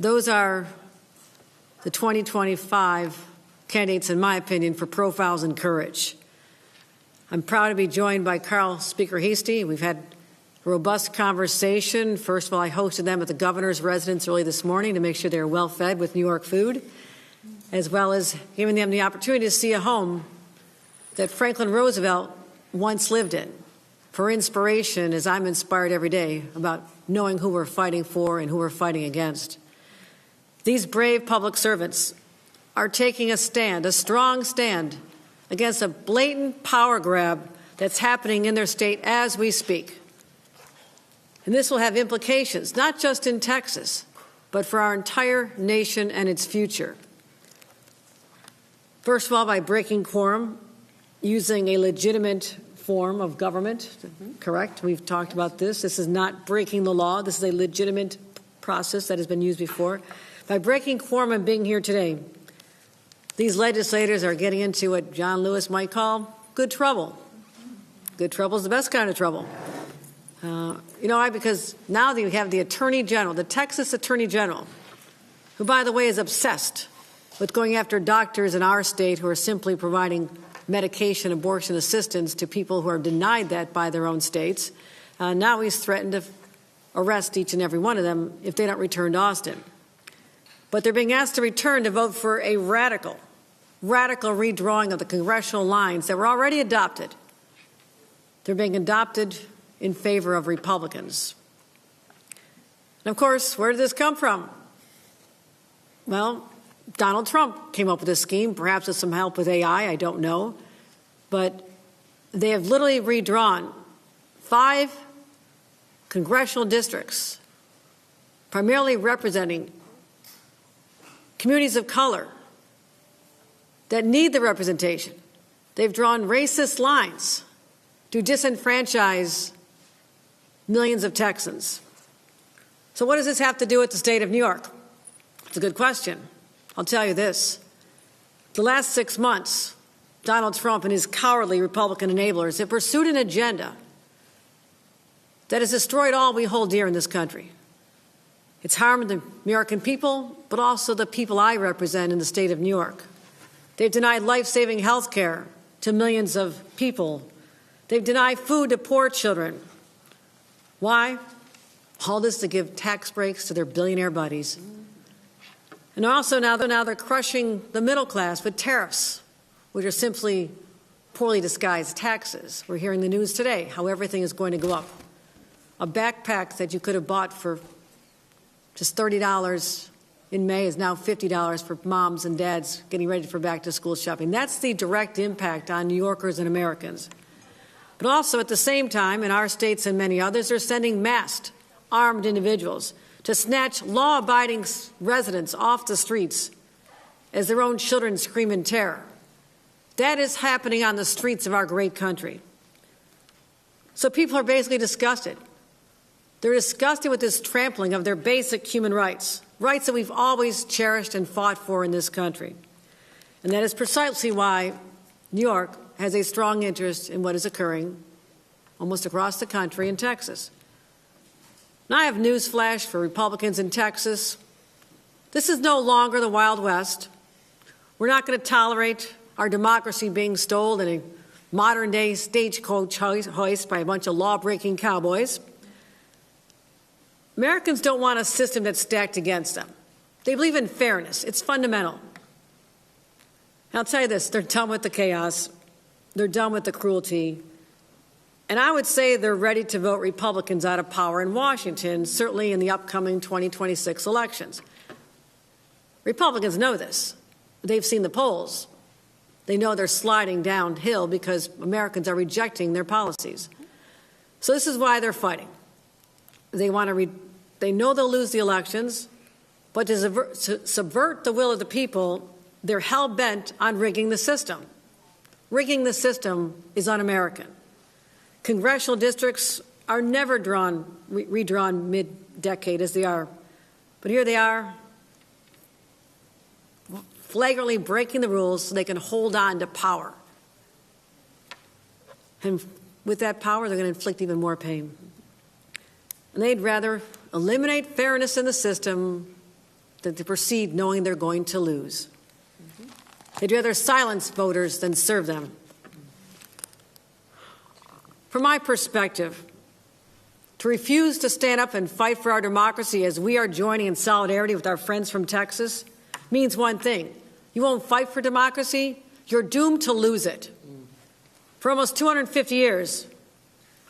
Those are the 2025 candidates, in my opinion, for profiles in courage. I'm proud to be joined by Carl Speaker Hastie. We've had a robust conversation. First of all, I hosted them at the governor's residence early this morning to make sure they were well fed with New York food, as well as giving them the opportunity to see a home that Franklin Roosevelt once lived in. For inspiration, as I'm inspired every day about knowing who we're fighting for and who we're fighting against. These brave public servants are taking a stand, a strong stand, against a blatant power grab that's happening in their state as we speak. And this will have implications, not just in Texas, but for our entire nation and its future. First of all, by breaking quorum, using a legitimate form of government, correct? We've talked about this. This is not breaking the law. This is a legitimate process that has been used before. By breaking quorum and being here today, these legislators are getting into what John Lewis might call good trouble. Good trouble is the best kind of trouble. You know why? Because now that you have the Attorney General, the Texas Attorney General, who, by the way, is obsessed with going after doctors in our state who are simply providing medication abortion assistance to people who are denied that by their own states. Now he's threatened to arrest each and every one of them if they don't return to Austin. But they're being asked to return to vote for a radical redrawing of the congressional lines that were already adopted. They're being adopted in favor of Republicans. And of course, where did this come from? Well, Donald Trump came up with this scheme, perhaps with some help with AI, I don't know. But they have literally redrawn 5 congressional districts, primarily representing communities of color that need the representation. They've drawn racist lines to disenfranchise millions of Texans. So what does this have to do with the state of New York? It's a good question. I'll tell you this. The last 6 months, Donald Trump and his cowardly Republican enablers have pursued an agenda that has destroyed all we hold dear in this country. It's harmed the American people, but also the people I represent in the state of New York. They've denied life-saving health care to millions of people. They've denied food to poor children. Why? All this to give tax breaks to their billionaire buddies. And also now they're crushing the middle class with tariffs, which are simply poorly disguised taxes. We're hearing the news today how everything is going to go up. A backpack that you could have bought for just $30 in May is now $50 for moms and dads getting ready for back-to-school shopping. That's the direct impact on New Yorkers and Americans. But also at the same time, in our states and many others, they're sending masked, armed individuals to snatch law-abiding residents off the streets as their own children scream in terror. That is happening on the streets of our great country. So people are basically disgusted. They're disgusted with this trampling of their basic human rights, rights that we've always cherished and fought for in this country. And that is precisely why New York has a strong interest in what is occurring almost across the country in Texas. And I have news flash for Republicans in Texas. This is no longer the Wild West. We're not going to tolerate our democracy being stolen in a modern-day stagecoach hoist by a bunch of law-breaking cowboys. Americans don't want a system that's stacked against them. They believe in fairness. It's fundamental. And I'll tell you this, they're done with the chaos. They're done with the cruelty. And I would say they're ready to vote Republicans out of power in Washington, certainly in the upcoming 2026 elections. Republicans know this. They've seen the polls. They know they're sliding downhill because Americans are rejecting their policies. So this is why they're fighting. They know they'll lose the elections, but to subvert the will of the people, they're hell-bent on rigging the system. Rigging the system is un-American. Congressional districts are never redrawn mid-decade as they are. But here they are, flagrantly breaking the rules so they can hold on to power. And with that power, they're going to inflict even more pain. And they'd rather eliminate fairness in the system than to proceed knowing they're going to lose. They'd rather silence voters than serve them. From my perspective, to refuse to stand up and fight for our democracy as we are joining in solidarity with our friends from Texas means one thing. You won't fight for democracy, you're doomed to lose it. For almost 250 years,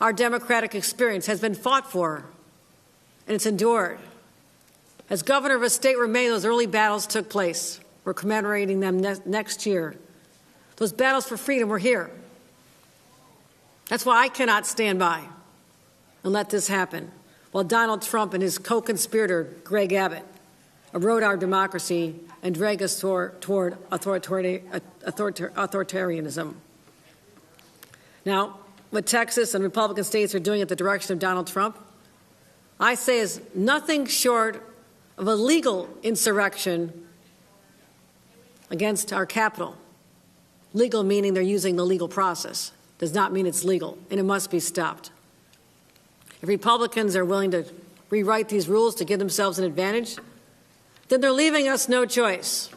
our democratic experience has been fought for, and it's endured. As governor of a state where many of those early battles took place, we're commemorating them next year. Those battles for freedom were here. That's why I cannot stand by and let this happen while Donald Trump and his co-conspirator, Greg Abbott, erode our democracy and drag us toward authoritarianism. Now, what Texas and Republican states are doing at the direction of Donald Trump, I say is nothing short of a legal insurrection against our Capitol. Legal meaning they're using the legal process. Does not mean it's legal, and it must be stopped. If Republicans are willing to rewrite these rules to give themselves an advantage, then they're leaving us no choice.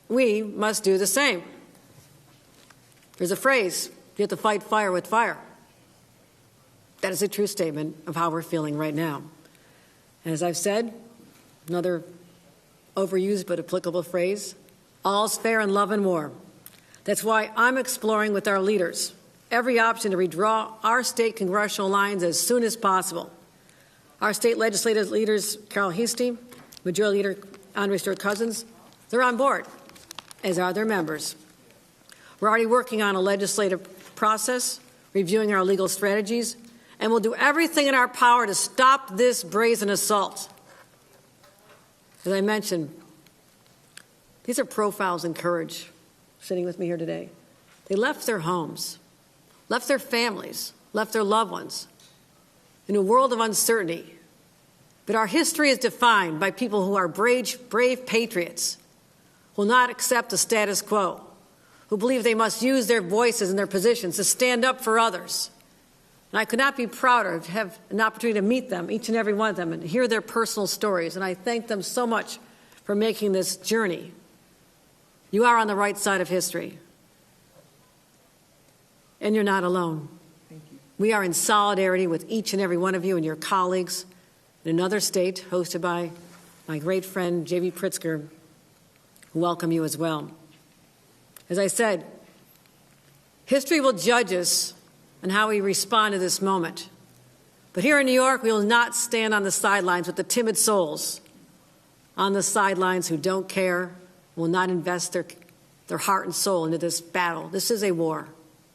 We must do the same. There's a phrase, you have to fight fire with fire. That is a true statement of how we're feeling right now. And as I've said, another overused but applicable phrase, all's fair in love and war. That's why I'm exploring with our leaders every option to redraw our state congressional lines as soon as possible. Our state legislative leaders, Carol Heastie, Majority Leader Andre Stewart-Cousins, they're on board, as are their members. We're already working on a legislative process, reviewing our legal strategies, and we'll do everything in our power to stop this brazen assault. As I mentioned, these are profiles in courage sitting with me here today. They left their homes, left their families, left their loved ones in a world of uncertainty. But our history is defined by people who are brave patriots, who will not accept the status quo, who believe they must use their voices and their positions to stand up for others. And I could not be prouder to have an opportunity to meet them, each and every one of them, and hear their personal stories. And I thank them so much for making this journey. You are on the right side of history. And you're not alone. Thank you. We are in solidarity with each and every one of you and your colleagues in another state, hosted by my great friend, J.B. Pritzker, who welcome you as well. As I said, history will judge us on how we respond to this moment. But here in New York, we will not stand on the sidelines with the timid souls on the sidelines who don't care, will not invest their heart and soul into this battle. This is a war.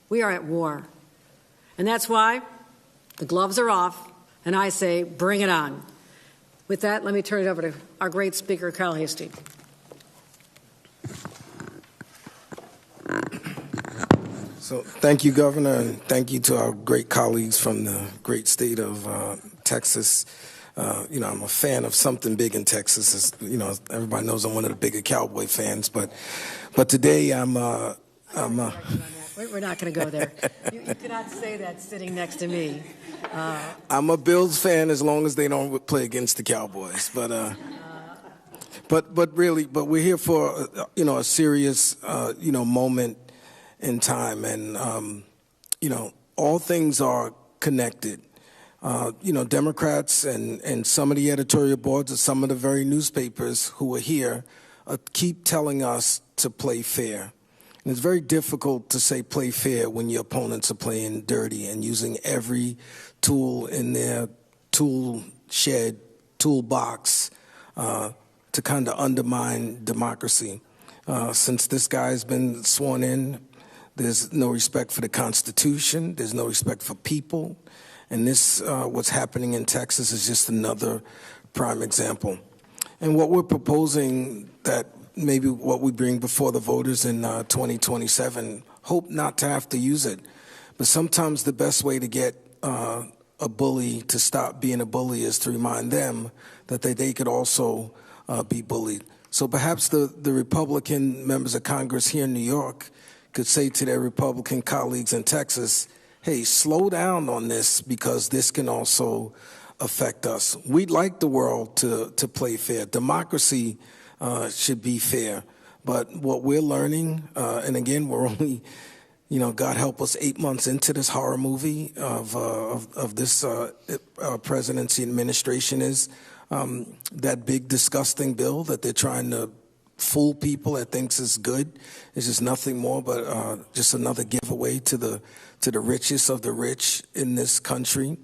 We are at war. And that's why the gloves are off, and I say, bring it on. With that, let me turn it over to our great speaker, Carol Heastie. So thank you, Governor, and thank you to our great colleagues from the great state of Texas. I'm a fan of something big in Texas. Everybody knows I'm one of the bigger Cowboy fans, but today I'm we're not going to go there. You cannot say that sitting next to me. I'm a Bills fan as long as they don't play against the Cowboys. But we're here for a serious moment in time, and all things are connected. Democrats and some of the editorial boards of some of the very newspapers who are here keep telling us to play fair. And it's very difficult to say play fair when your opponents are playing dirty and using every tool in their tool shed, toolbox to kind of undermine democracy. Since this guy's been sworn in, there's no respect for the Constitution. There's no respect for people. And this, what's happening in Texas is just another prime example. And what we're proposing, that maybe what we bring before the voters in 2027, hope not to have to use it. But sometimes the best way to get a bully to stop being a bully is to remind them that they could also be bullied. So perhaps the Republican members of Congress here in New York could say to their Republican colleagues in Texas, hey, slow down on this, because this can also affect us. We'd like the world to play fair. Democracy should be fair. But what we're learning, and again, we're only, God help us, 8 months into this horror movie of this presidency administration, is that big disgusting bill that they're trying to fool people that thinks is good. It's just nothing more but just another giveaway to the richest of the rich in this country.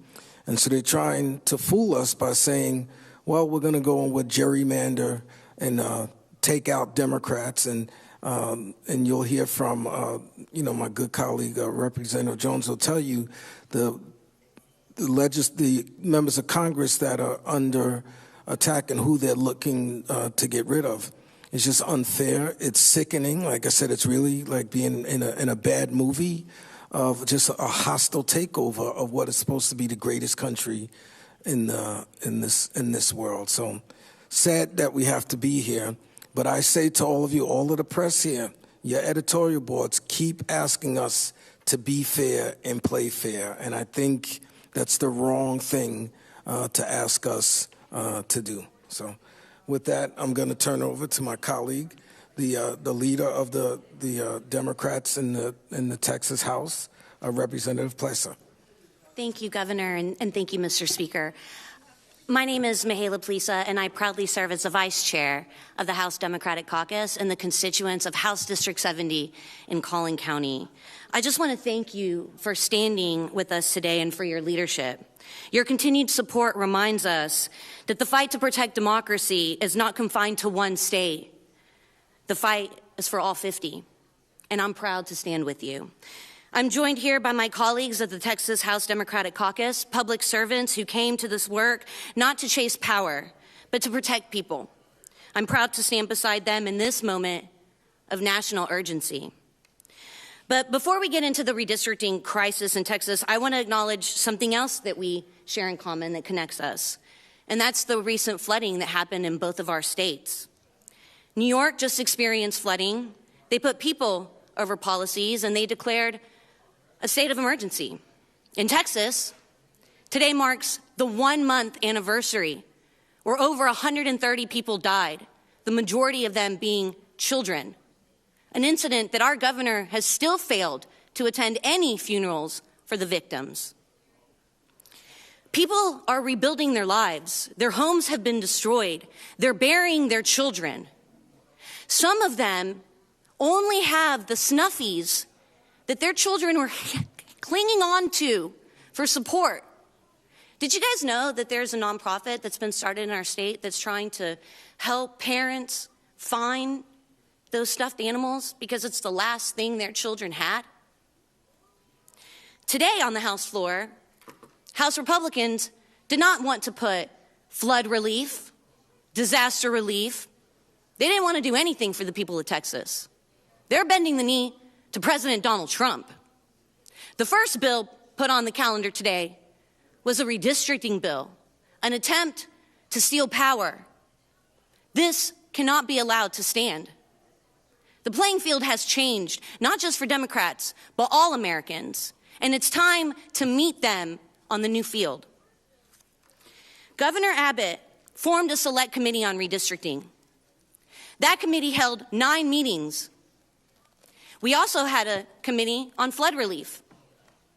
And so they're trying to fool us by saying, well, we're going to go on with gerrymander and take out Democrats, and you'll hear from my good colleague Representative Jones will tell you the members of Congress that are under attack and who they're looking to get rid of. It's just unfair. It's sickening. Like I said, it's really like being in a bad movie of just a hostile takeover of what is supposed to be the greatest country in this world. So sad that we have to be here. But I say to all of you, all of the press here, your editorial boards, keep asking us to be fair and play fair. And I think that's the wrong thing to ask us to do. So with that, I'm going to turn over to my colleague, the leader of the Democrats in the Texas House, Representative Plessa. Thank you, Governor, and thank you, Mr. Speaker. My name is Mihaela Plessa, and I proudly serve as the Vice Chair of the House Democratic Caucus and the constituents of House District 70 in Collin County. I just want to thank you for standing with us today and for your leadership. Your continued support reminds us that the fight to protect democracy is not confined to one state. The fight is for all 50, and I'm proud to stand with you. I'm joined here by my colleagues at the Texas House Democratic Caucus, public servants who came to this work not to chase power, but to protect people. I'm proud to stand beside them in this moment of national urgency. But before we get into the redistricting crisis in Texas, I want to acknowledge something else that we share in common that connects us, and that's the recent flooding that happened in both of our states. New York just experienced flooding. They put people over policies, and they declared a state of emergency. In Texas, today marks the 1-month anniversary where over 130 people died, the majority of them being children. An incident that our governor has still failed to attend any funerals for the victims. People are rebuilding their lives. Their homes have been destroyed. They're burying their children. Some of them only have the snuffies that their children were clinging on to for support. Did you guys know that there's a nonprofit that's been started in our state that's trying to help parents find those stuffed animals because it's the last thing their children had? Today on the House floor, House Republicans did not want to put flood relief, disaster relief. They didn't want to do anything for the people of Texas. They're bending the knee to President Donald Trump. The first bill put on the calendar today was a redistricting bill, an attempt to steal power. This cannot be allowed to stand. The playing field has changed, not just for Democrats, but all Americans, and it's time to meet them on the new field. Governor Abbott formed a select committee on redistricting. That committee held 9 meetings. We also had a committee on flood relief.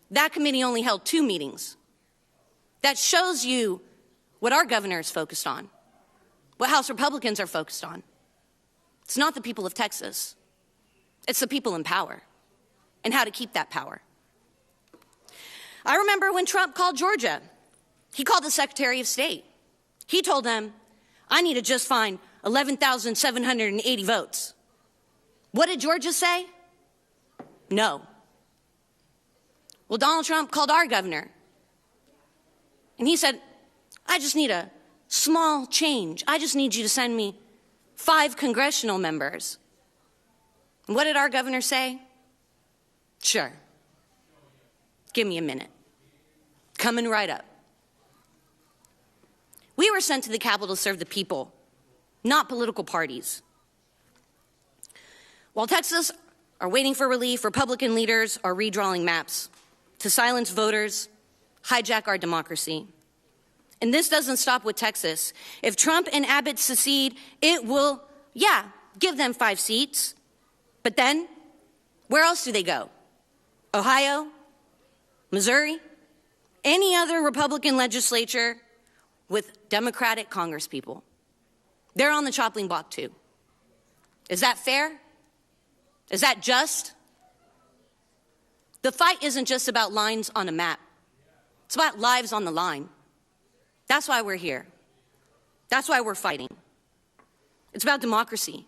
That committee only held 2 meetings. That shows you what our governor is focused on, what House Republicans are focused on. It's not the people of Texas. It's the people in power and how to keep that power. I remember when Trump called Georgia. He called the Secretary of State. He told them, I need to just find 11,780 votes. What did Georgia say? No. Well, Donald Trump called our governor, and he said, I just need a small change. I just need you to send me 5 congressional members. And what did our governor say? Sure. Give me a minute. Coming right up. We were sent to the Capitol to serve the people, not political parties. While Texas are waiting for relief, Republican leaders are redrawing maps to silence voters, hijack our democracy. And this doesn't stop with Texas. If Trump and Abbott secede, it will, give them 5 seats. But then, where else do they go? Ohio? Missouri? Any other Republican legislature with Democratic congresspeople? They're on the chopping block too. Is that fair? Is that just? The fight isn't just about lines on a map. It's about lives on the line. That's why we're here. That's why we're fighting. It's about democracy.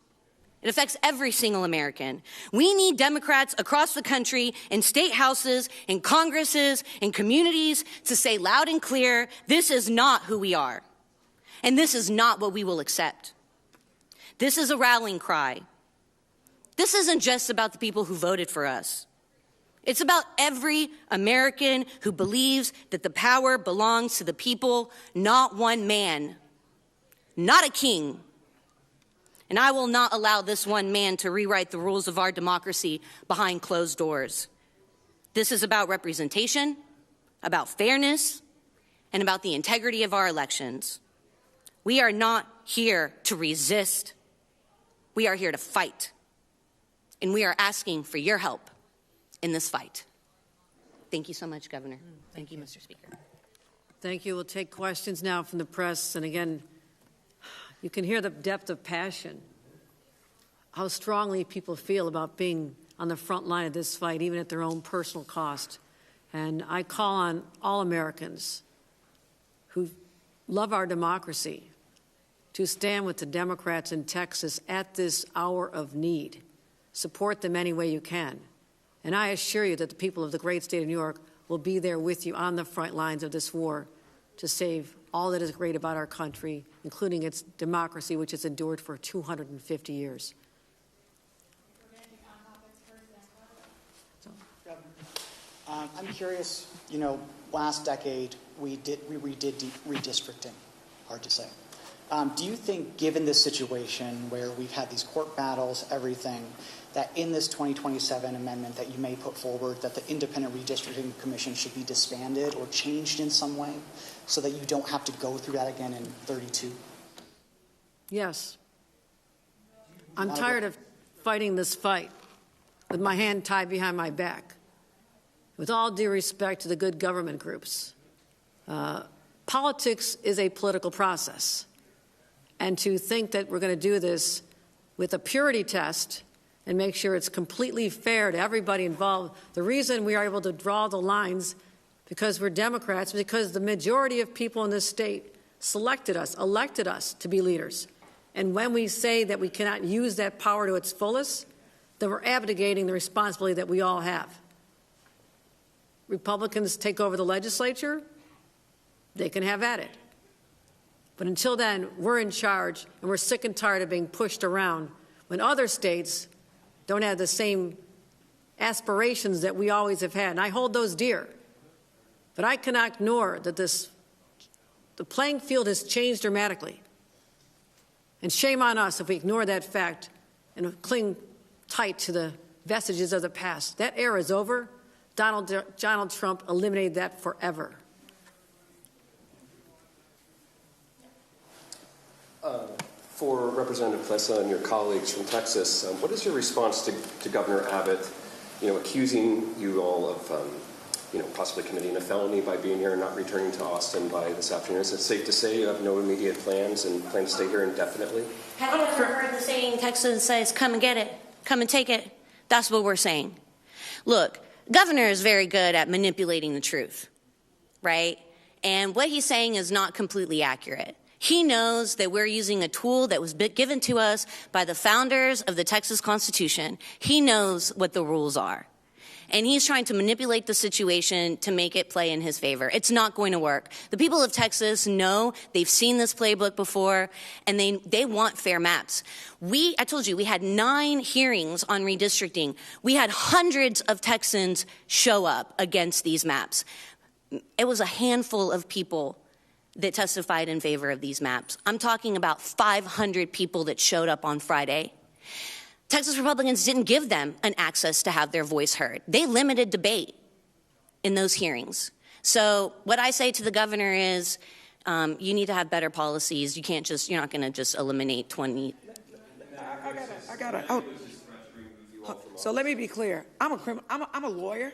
It affects every single American. We need Democrats across the country in state houses, in Congresses, in communities to say loud and clear, this is not who we are. And this is not what we will accept. This is a rallying cry. This isn't just about the people who voted for us. It's about every American who believes that the power belongs to the people, not one man, not a king. And I will not allow this one man to rewrite the rules of our democracy behind closed doors. This is about representation, about fairness, and about the integrity of our elections. We are not here to resist. We are here to fight. And we are asking for your help in this fight. Thank you so much, Governor. Thank you, Mr. Speaker. Thank you. We'll take questions now from the press. And again, you can hear the depth of passion, how strongly people feel about being on the front line of this fight, even at their own personal cost. And I call on all Americans who love our democracy to stand with the Democrats in Texas at this hour of need. Support them any way you can. And I assure you that the people of the great state of New York will be there with you on the front lines of this war to save all that is great about our country, including its democracy, which has endured for 250 years. I'm curious, last decade we redid redistricting, hard to say. Do you think, given this situation where we've had these court battles, everything, that in this 2027 amendment that you may put forward, that the Independent Redistricting Commission should be disbanded or changed in some way so that you don't have to go through that again in 32? Yes. I'm tired of fighting this fight with my hand tied behind my back. With all due respect to the good government groups, politics is a political process. And to think that we're going to do this with a purity test and make sure it's completely fair to everybody involved, the reason we are able to draw the lines because we're Democrats, because the majority of people in this state selected us, elected us to be leaders. And when we say that we cannot use that power to its fullest, then we're abdicating the responsibility that we all have. Republicans take over the legislature, they can have at it. But until then, we're in charge, and we're sick and tired of being pushed around when other states don't have the same aspirations that we always have had. And I hold those dear. But I cannot ignore that the playing field has changed dramatically. And shame on us if we ignore that fact and cling tight to the vestiges of the past. That era is over. Donald Trump eliminated that forever. For Representative Plessa and your colleagues from Texas, what is your response to Governor Abbott, accusing you all of, possibly committing a felony by being here and not returning to Austin by this afternoon? Is it safe to say you have no immediate plans and plan to stay here indefinitely? Have you ever heard the saying, Texas says, come and get it, come and take it? That's what we're saying. Look, Governor is very good at manipulating the truth, right? And what he's saying is not completely accurate. He knows that we're using a tool that was given to us by the founders of the Texas Constitution. He knows what the rules are. And he's trying to manipulate the situation to make it play in his favor. It's not going to work. The people of Texas know, they've seen this playbook before, and they want fair maps. I told you, we had 9 hearings on redistricting. We had hundreds of Texans show up against these maps. It was a handful of people that testified in favor of these maps. I'm talking about 500 people that showed up on Friday. Texas Republicans didn't give them an access to have their voice heard. They limited debate in those hearings. So what I say to the governor is, You need to have better policies. You're not going to just eliminate 20. I got it. Oh. So let me be clear. I'm a lawyer.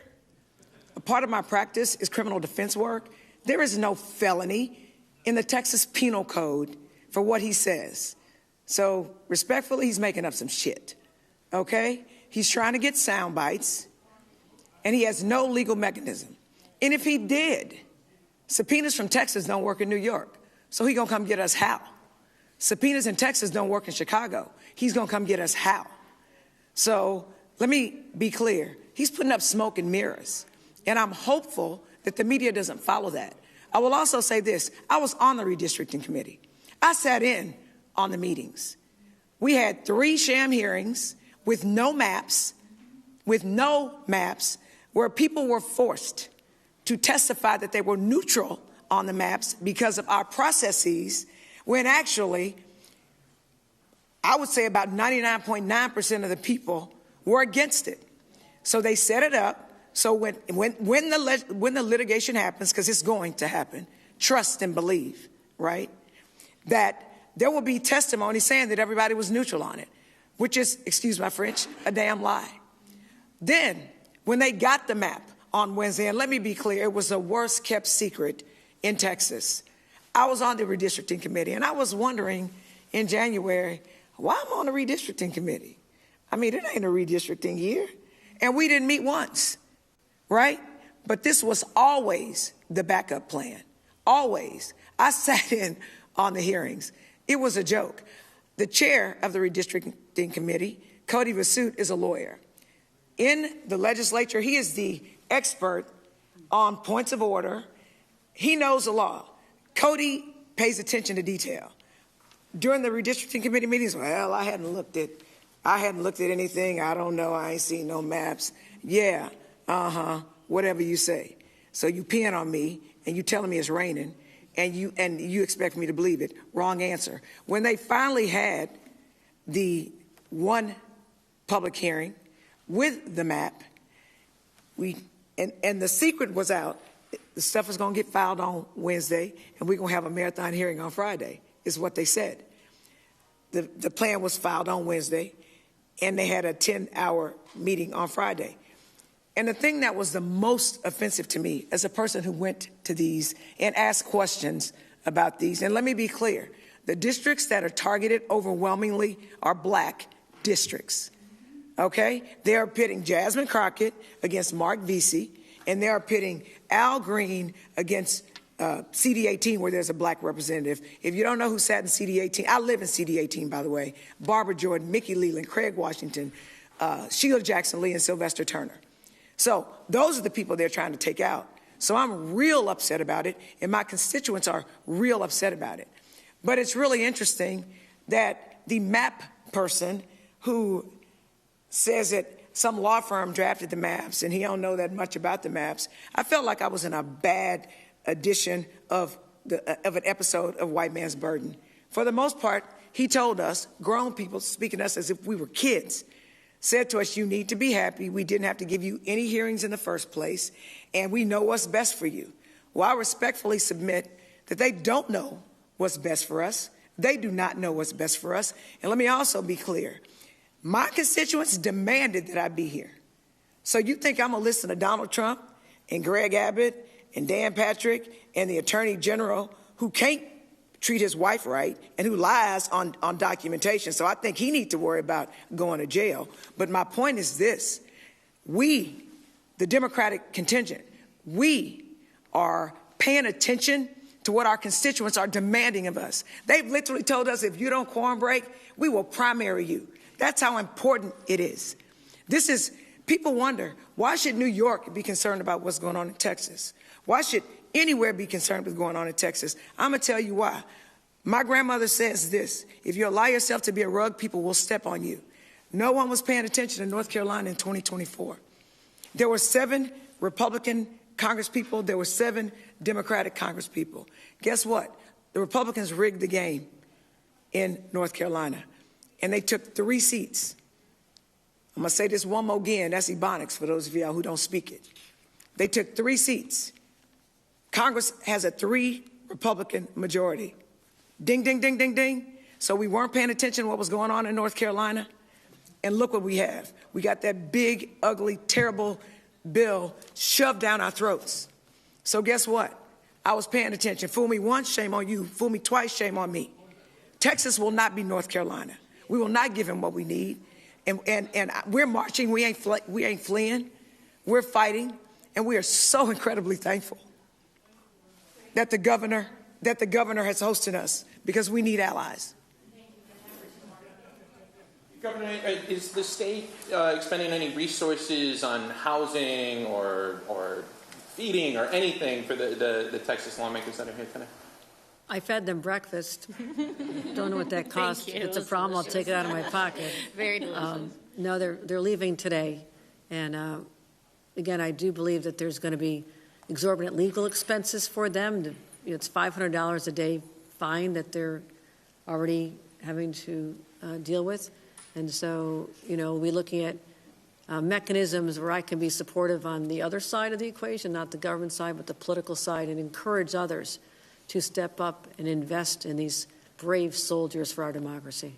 A part of my practice is criminal defense work. There is no felony in the Texas Penal Code for what he says. So respectfully, he's making up some shit, okay? He's trying to get sound bites, and he has no legal mechanism. And if he did, subpoenas from Texas don't work in New York, so he gonna come get us how? Subpoenas in Texas don't work in Chicago. He's gonna come get us how? So let me be clear. He's putting up smoke and mirrors, and I'm hopeful that the media doesn't follow that. I will also say this. I was on the redistricting committee. I sat in on the meetings. We had 3 sham hearings with no maps, where people were forced to testify that they were neutral on the maps because of our processes, when actually, I would say about 99.9% of the people were against it. So they set it up. So when the litigation happens, because it's going to happen, trust and believe, right? That there will be testimony saying that everybody was neutral on it, which is, excuse my French, a damn lie. Then, when they got the map on Wednesday, and let me be clear, it was the worst kept secret in Texas. I was on the redistricting committee, and I was wondering in January, why am I on the redistricting committee? I mean, it ain't a redistricting year. And we didn't meet once, right? But this was always the backup plan, always. I sat in on the hearings. It was a joke. The chair of the redistricting committee, Cody Vasut, is a lawyer. In the legislature, he is the expert on points of order. He knows the law. Cody pays attention to detail. During the redistricting committee meetings, well, I hadn't looked at anything. I don't know. I ain't seen no maps. Yeah, whatever you say. So you peeing on me and you telling me it's raining, and you expect me to believe it. Wrong answer. When they finally had the one public hearing with the map, and the secret was out. The stuff is going to get filed on Wednesday, and we're going to have a marathon hearing on Friday, is what they said. The plan was filed on Wednesday, and they had a 10-hour meeting on Friday. And the thing that was the most offensive to me as a person who went to these and asked questions about these, and let me be clear, the districts that are targeted overwhelmingly are black districts, okay? They are pitting Jasmine Crockett against Mark Vesey, and they are pitting Al Green against CD18, where there's a black representative. If you don't know who sat in CD18, I live in CD18, by the way, Barbara Jordan, Mickey Leland, Craig Washington, Sheila Jackson Lee, and Sylvester Turner. So those are the people they're trying to take out. So I'm real upset about it, and my constituents are real upset about it. But it's really interesting that the map person who says that some law firm drafted the maps and he don't know that much about the maps, I felt like I was in a bad edition of an episode of White Man's Burden. For the most part, he told us, grown people speaking to us as if we were kids, said to us, you need to be happy. We didn't have to give you any hearings in the first place, and we know what's best for you. Well, I respectfully submit that they don't know what's best for us. They do not know what's best for us. And let me also be clear. My constituents demanded that I be here. So you think I'm going to listen to Donald Trump and Greg Abbott and Dan Patrick and the Attorney General, who can't treat his wife right and who lies on documentation? So I think he needs to worry about going to jail. But my point is this. We, the Democratic contingent, we are paying attention to what our constituents are demanding of us. They've literally told us, if you don't quorum break, we will primary you. That's how important it is. People wonder, why should New York be concerned about what's going on in Texas? Why should anywhere be concerned with what's going on in Texas? I'm going to tell you why. My grandmother says this: if you allow yourself to be a rug, people will step on you. No one was paying attention to North Carolina in 2024. There were 7 Republican congresspeople. There were 7 Democratic congresspeople. Guess what? The Republicans rigged the game in North Carolina, and they took 3 seats. I'm going to say this one more again. That's Ebonics for those of y'all who don't speak it. They took 3 seats. Congress has a 3 Republican majority. Ding, ding, ding, ding, ding. So we weren't paying attention to what was going on in North Carolina. And look what we have. We got that big, ugly, terrible bill shoved down our throats. So guess what? I was paying attention. Fool me once, shame on you. Fool me twice, shame on me. Texas will not be North Carolina. We will not give him what we need. And we're marching. We ain't fleeing. We're fighting. And we are so incredibly thankful that the governor has hosted us, because we need allies. Governor, is the state expending any resources on housing or feeding or anything for the Texas lawmakers that are here today? I fed them breakfast. Don't know what that costs. If it's a problem, I'll take it out of my pocket. Very delicious. No, they're leaving today. And again, I do believe that there's going to be exorbitant legal expenses for them. It's $500 a day fine that they're already having to deal with. And so, we're looking at mechanisms where I can be supportive on the other side of the equation, not the government side, but the political side, and encourage others to step up and invest in these brave soldiers for our democracy.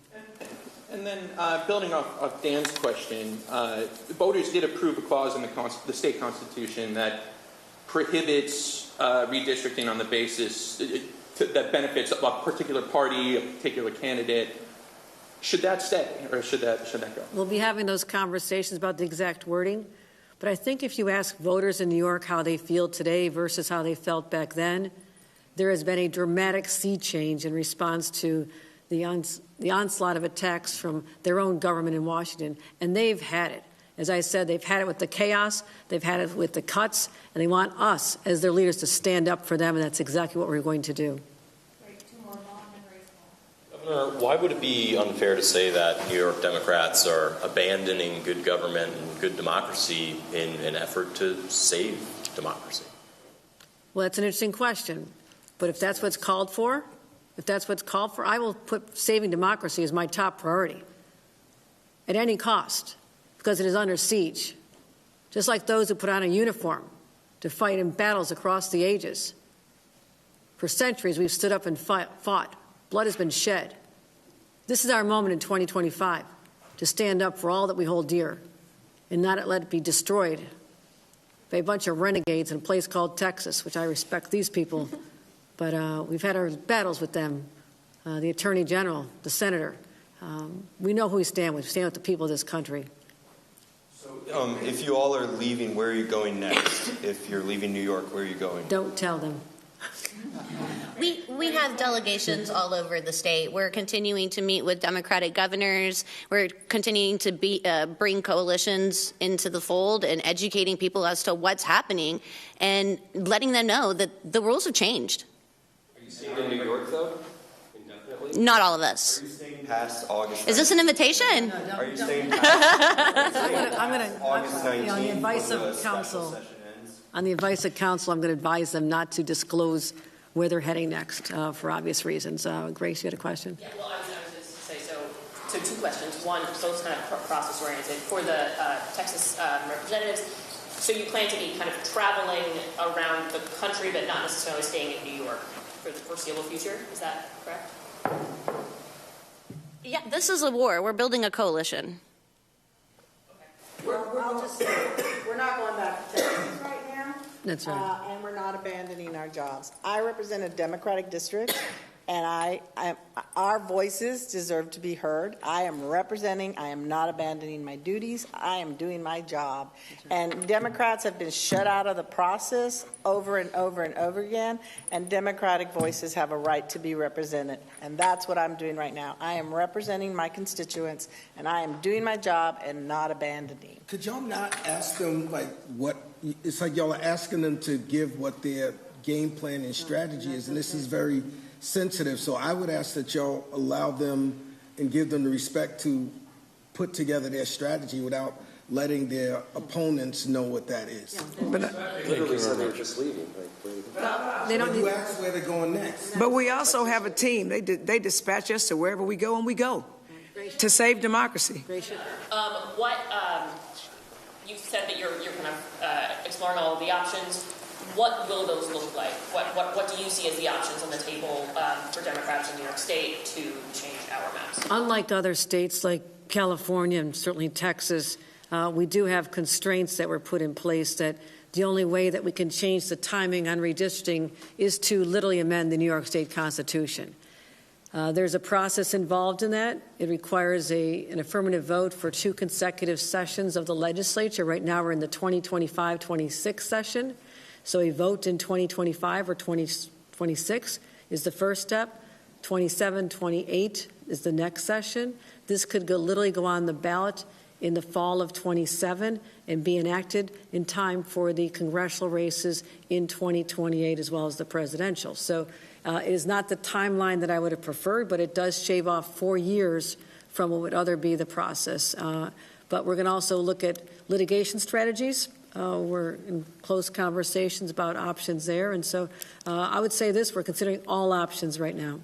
And then building off Dan's question, voters did approve a clause in the state constitution that prohibits redistricting on the basis that benefits a particular party, a particular candidate. Should that stay, or should that go? We'll be having those conversations about the exact wording. But I think if you ask voters in New York how they feel today versus how they felt back then, there has been a dramatic sea change in response to the onslaught of attacks from their own government in Washington. And they've had it. As I said, they've had it with the chaos, they've had it with the cuts, and they want us as their leaders to stand up for them, and that's exactly what we're going to do. Governor, why would it be unfair to say that New York Democrats are abandoning good government and good democracy in an effort to save democracy? Well, that's an interesting question. But if that's what's called for, I will put saving democracy as my top priority at any cost, because it is under siege. Just like those who put on a uniform to fight in battles across the ages. For centuries, we've stood up and fought. Blood has been shed. This is our moment in 2025 to stand up for all that we hold dear and not let it be destroyed by a bunch of renegades in a place called Texas, which I respect these people, but we've had our battles with them, the Attorney General, the Senator. We know who we stand with. We stand with the people of this country. So, if you all are leaving, where are you going next? If you're leaving New York, where are you going? Don't tell them. We have delegations all over the state. We're continuing to meet with Democratic governors. We're continuing to bring coalitions into the fold and educating people as to what's happening and letting them know that the rules have changed. Are you staying in New York, though? Indefinitely? Not all of us. Are you staying past August 19th? Is this an invitation? Are you staying past August 19th? On the advice of counsel. On the advice of counsel, I'm going to advise them not to disclose where they're heading next for obvious reasons. Grace, you had a question? Yeah, well, I was just to say, so two questions. One, both kind of process-oriented. For the Texas representatives, so you plan to be kind of traveling around the country but not necessarily staying in New York for the foreseeable future? Is that correct? Yeah, this is a war. We're building a coalition. I'll just say, we're not going back to Texas right now. That's right. And we're not abandoning our jobs. I represent a Democratic district, and our voices deserve to be heard. I am representing. I am not abandoning my duties. I am doing my job. And Democrats have been shut out of the process over and over and over again, and Democratic voices have a right to be represented. And that's what I'm doing right now. I am representing my constituents, and I am doing my job and not abandoning. Could y'all not ask them, it's like y'all are asking them to give what their game plan and strategy is, and this is very sensitive. So I would ask that y'all allow them and give them the respect to put together their strategy without letting their opponents know what that is. Literally said they're just leaving. They don't You ask where they're going next. But we also have a team. They dispatch us to wherever we go, and we go to save democracy. You said that you're kind of exploring all of the options. what will those look like? What do you see as the options on the table for Democrats in New York State to change our maps? Unlike other states like California and certainly Texas, we do have constraints that were put in place that the only way that we can change the timing on redistricting is to literally amend the New York State Constitution. There's a process involved in that. It requires an affirmative vote for 2 consecutive sessions of the legislature. Right now we're in the 2025-26 session. So a vote in 2025 or 2026 is the first step. 27, 28 is the next session. This could literally go on the ballot in the fall of 27 and be enacted in time for the congressional races in 2028 as well as the presidential. So it is not the timeline that I would have preferred, but it does shave off 4 years from what would other be the process. But we're going to also look at litigation strategies. We're in close conversations about options there. And so I would say this, we're considering all options right now.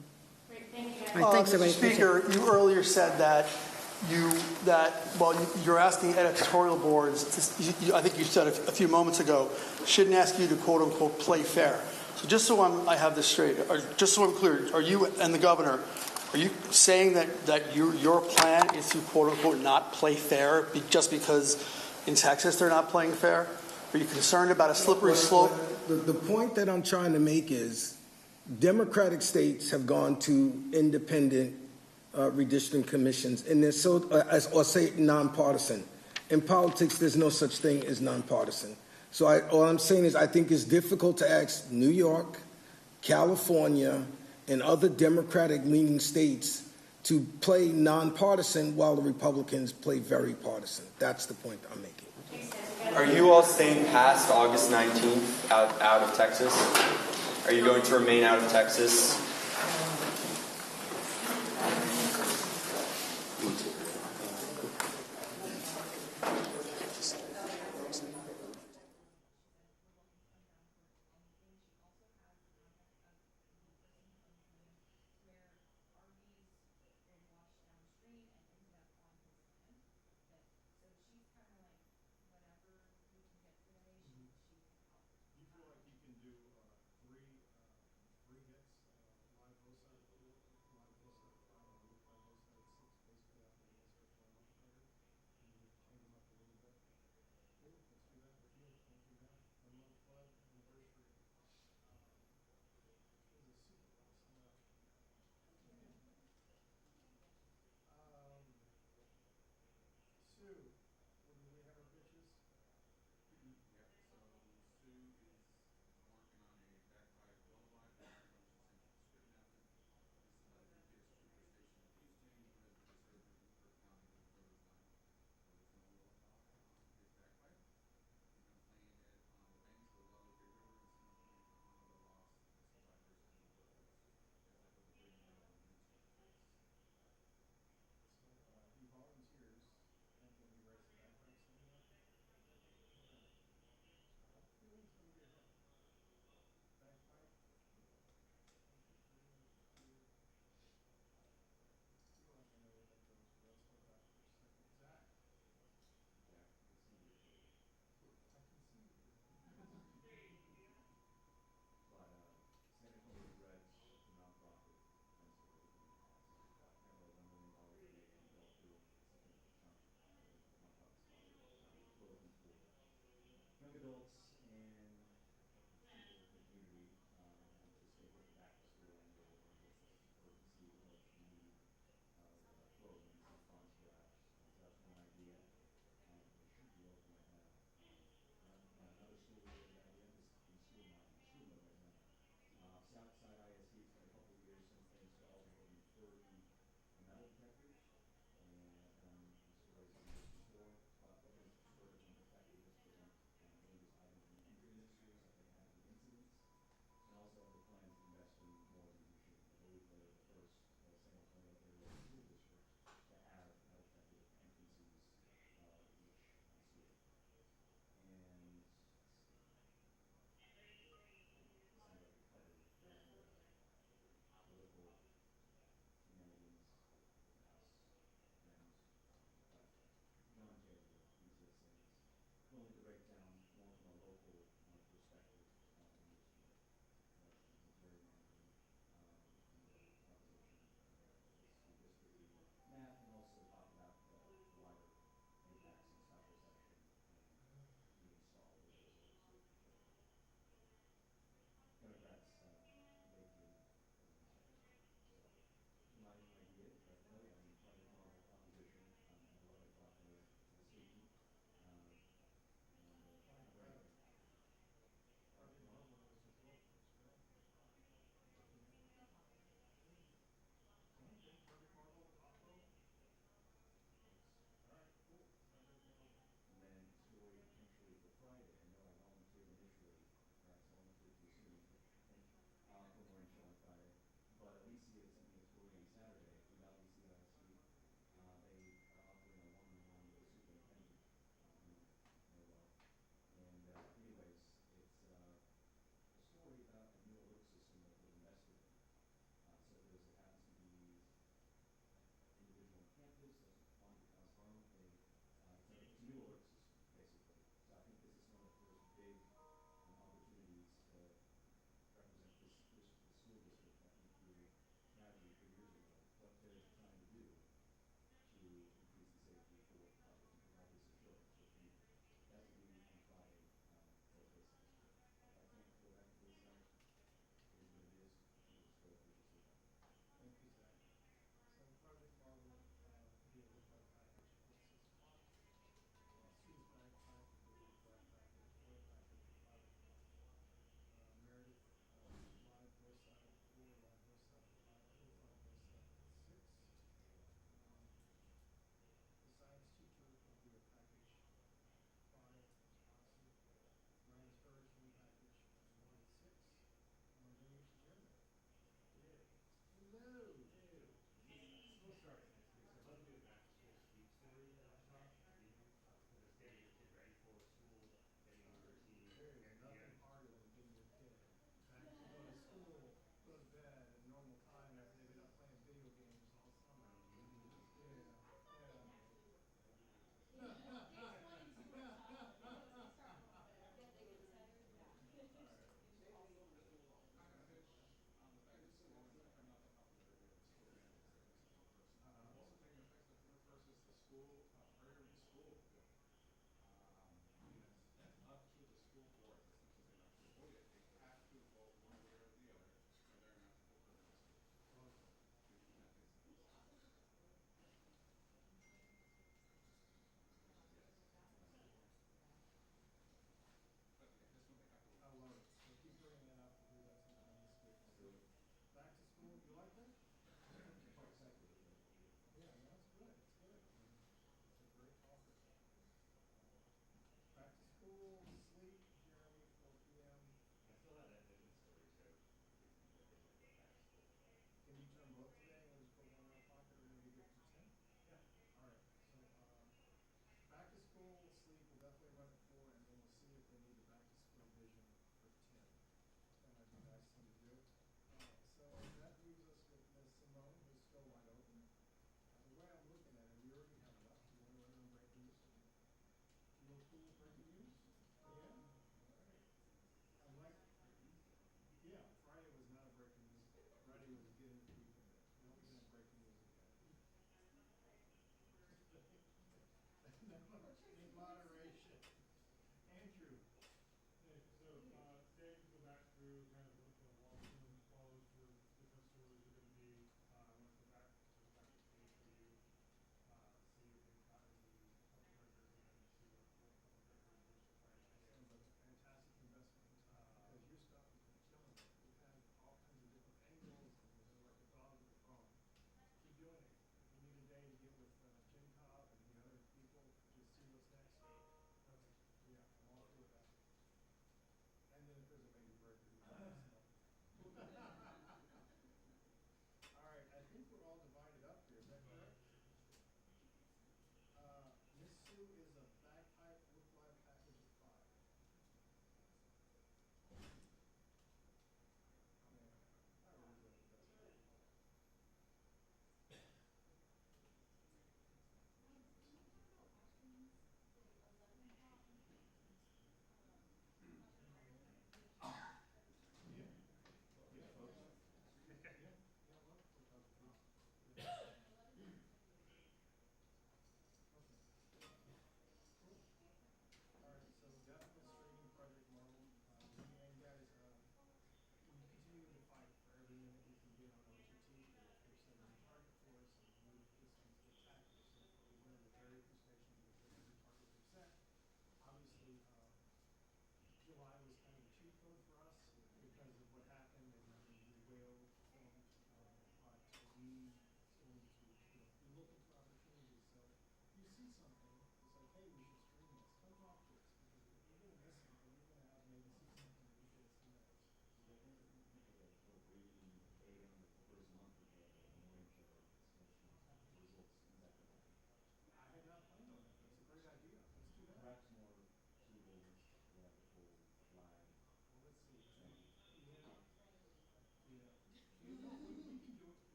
Great, thank you. All right, thanks, everybody. Mr. Speaker, you earlier said that you're asking editorial boards, I think you said a few moments ago, shouldn't ask you to quote unquote play fair. So just so I have this straight, or just so I'm clear, are you and the governor, are you saying that your plan is to quote unquote not play fair just because in Texas they're not playing fair? Are you concerned about a slippery slope? The point that I'm trying to make is Democratic states have gone to independent redistricting commissions, and they're or say nonpartisan. In politics, there's no such thing as nonpartisan. So all I'm saying is I think it's difficult to ask New York, California, and other Democratic-leaning states to play nonpartisan while the Republicans play very partisan. That's the point I'm making. Are you all staying past August 19th out of Texas? Are you going to remain out of Texas?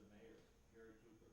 the mayor, Gary Cooper.